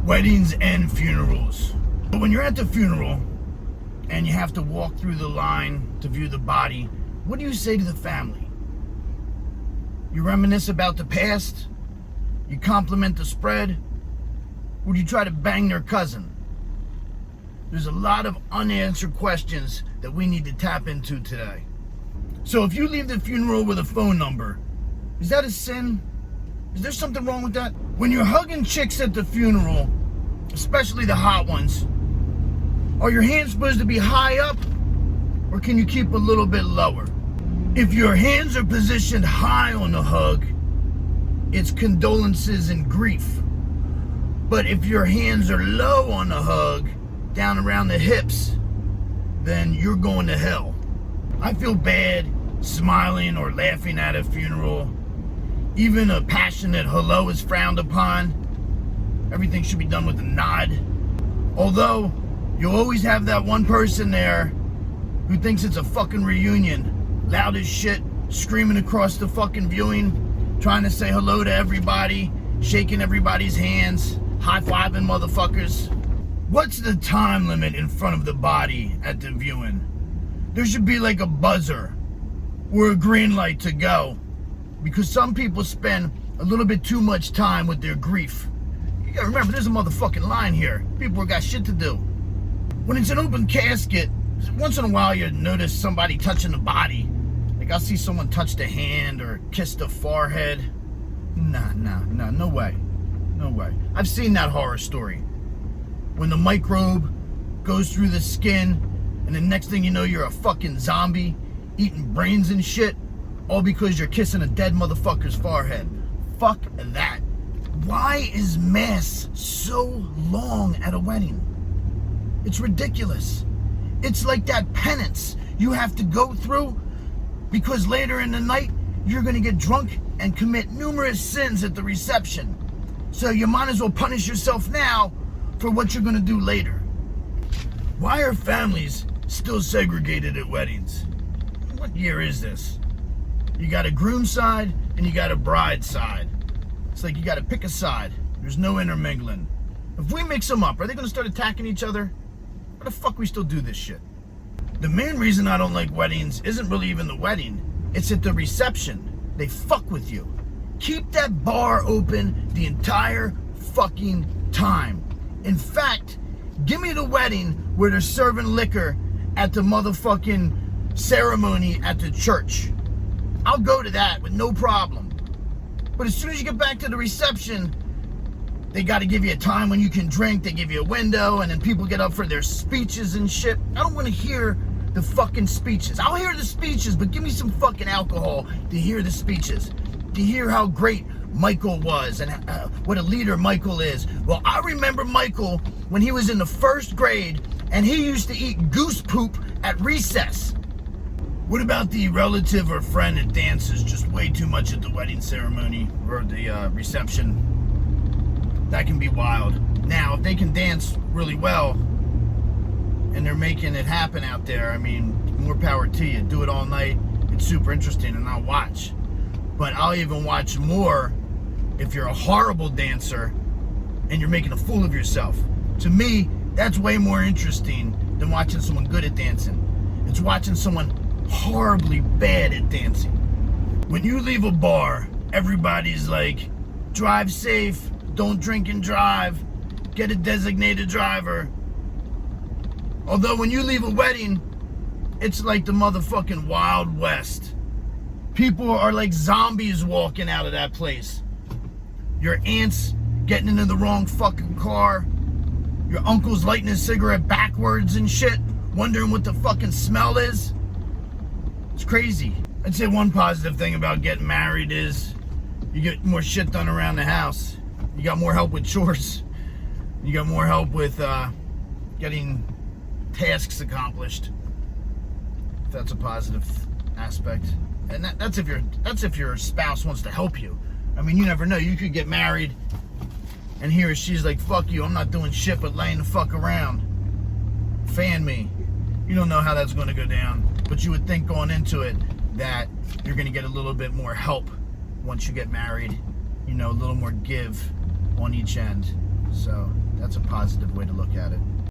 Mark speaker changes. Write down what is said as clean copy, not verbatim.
Speaker 1: Weddings and funerals. But when you're at the funeral and you have to walk through the line to view the body, what do you say to the family? You reminisce about the past? You compliment the spread? Or do you try to bang their cousin? There's a lot of unanswered questions that we need to tap into today. So if you leave the funeral with a phone number, is that a sin? Is there something wrong with that? When you're hugging chicks at the funeral, especially the hot ones, are your hands supposed to be high up, or can you keep a little bit lower? If your hands are positioned high on the hug, it's condolences and grief. But if your hands are low on the hug, down around the hips, then you're going to hell. I feel bad smiling or laughing at a funeral. Even a passionate hello is frowned upon. Everything should be done with a nod. Although, you'll always have that one person there who thinks it's a fucking reunion. Loud as shit, screaming across the fucking viewing, trying to say hello to everybody, shaking everybody's hands, high-fiving motherfuckers. What's the time limit in front of the body at the viewing? There should be like a buzzer or a green light to go, because some people spend a little bit too much time with their grief. You gotta remember, there's a motherfucking line here. People got shit to do. When it's an open casket, once in a while you notice somebody touching the body. Like I'll see someone touch the hand or kiss the forehead. Nah, no way. No way. I've seen that horror story. When the microbe goes through the skin, and the next thing you know, you're a fucking zombie, eating brains and shit, all because you're kissing a dead motherfucker's forehead. Fuck that. Why is mass so long at a wedding? It's ridiculous. It's like that penance you have to go through because later in the night, you're gonna get drunk and commit numerous sins at the reception. So you might as well punish yourself now for what you're gonna do later. Why are families still segregated at weddings? What year is this? You got a groom side and you got a bride side. It's like you got to pick a side. There's no intermingling. If we mix them up, are they going to start attacking each other? Why the fuck we still do this shit? The main reason I don't like weddings isn't really even the wedding. It's at the reception. They fuck with you. Keep that bar open the entire fucking time. In fact, give me the wedding where they're serving liquor at the motherfucking ceremony at the church. I'll go to that with no problem. But as soon as you get back to the reception, they got to give you a time when you can drink. They give you a window, and then people get up for their speeches and shit. I don't want to hear the fucking speeches. I'll hear the speeches, but give me some fucking alcohol to hear the speeches. To hear how great Michael was and what a leader Michael is. Well, I remember Michael when he was in the first grade and he used to eat goose poop at recess. What about the relative or friend that dances just way too much at the wedding ceremony or the reception? That can be wild. Now, if they can dance really well and they're making it happen out there, I mean, more power to you. Do it all night. It's super interesting and I'll watch. But I'll even watch more if you're a horrible dancer and you're making a fool of yourself. To me, that's way more interesting than watching someone good at dancing. It's watching someone horribly bad at dancing. When you leave a bar, everybody's like, drive safe, don't drink and drive, get a designated driver. Although when you leave a wedding, it's like the motherfucking Wild West. People are like zombies walking out of that place. Your aunt's getting into the wrong fucking car. Your uncle's lighting his cigarette backwards and shit, wondering what the fucking smell is. It's crazy. I'd say one positive thing about getting married is you get more shit done around the house. You got more help with chores. You got more help with getting tasks accomplished. If that's a positive aspect. And that's if your spouse wants to help you. I mean, you never know. You could get married and he or she's like, fuck you, I'm not doing shit but laying the fuck around. Fan me. You don't know how that's going to go down. But you would think going into it that you're going to get a little bit more help once you get married. You know, a little more give on each end. So That's a positive way to look at it.